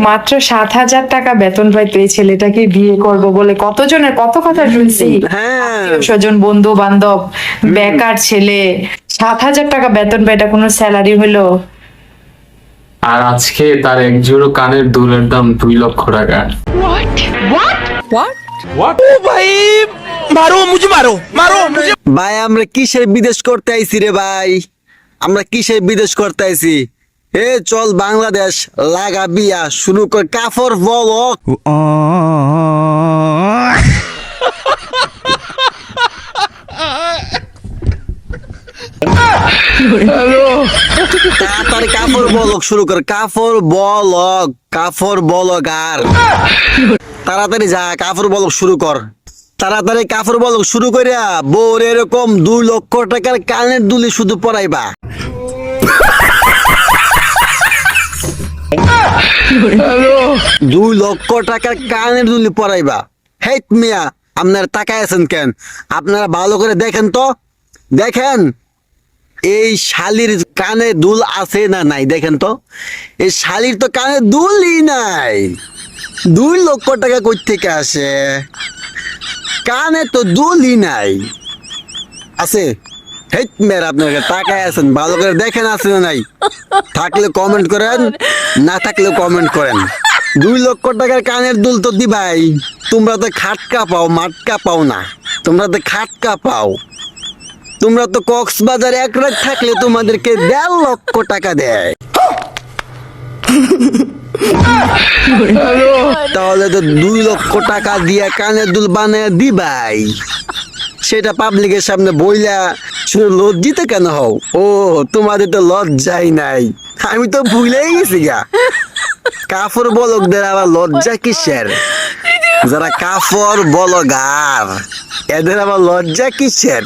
মাত্র 7,000 টাকা বেতন পাইতো এই ছেলেটাকে বিয়ে করব বলে কতজনের কত কথা শুনছি। হ্যাঁ স্বজন বন্ধু বান্ধব, বেকার ছেলে, 7,000 টাকা বেতন পায়, এটা কোনো স্যালারি হলো? আর আজকে তার এক জোড়ো কানের দুলের দাম 2 লক্ষ টাকা। ভাই আমরা কিসের বিদেশ করতে আইছি রে ভাই, আমরা কিসের বিদেশ করতে আইছি? এ চল বাংলাদেশ, লাগা বিয়া শুরু কর, কাফর বলক। তাড়াতাড়ি কাফর বলক শুরু কর, কাফর বলক, কাফর বলক। আর তাড়াতাড়ি যা, কাফর বলক শুরু কর, তাড়াতাড়ি কাফর বলক শুরু করিয়া বউর এরকম 2 লক্ষ টাকার কানের দুলি শুধু পরাইবা। 2 লক্ষ টাকার কানের দুলি পরাইবা। হেট মিয়া, আপনারা তাকায় আছেন কেন? আপনারা ভালো করে দেখেন তো, দেখেন এই শালির কানে দুল আছে না নাই, দেখেন তো। এই শালির তো কানে দুলই নাই, 2 লক্ষ টাকা কই থেকে আসে? কানে তো দুলই নাই। আছে? হেট মেয়ের আপনাকে তাকায় আছেন, ভালো করে দেখেন আছে না নাই। থাকলে কমেন্ট করেন, না থাকলেও কমেন্ট করেন। 2 লক্ষ টাকার কানের দুল তো দিবাই, তোমরা তো খাটকা পাও, মাটকা পাও না, তোমরা তো খাটকা পাও। তোমরা তো কক্সবাজার এক রাত থাকলে তোমাদেরকে 1.5 লক্ষ টাকা দেয়। তাহলে তো 2 লক্ষ টাকা দিয়ে কানের দুল বানায় দিবাই, সেটা পাবলিকের সামনে বইলা শুনে লজ্জিত কেন হও? ও তোমাদের তো লজ্জাই নাই, আমি তো ভুলেই গেছি গা। কাফর বলকদের আবার লজ্জা কিসের? যারা কাফর বলগার এদের আবার লজ্জা কিসের?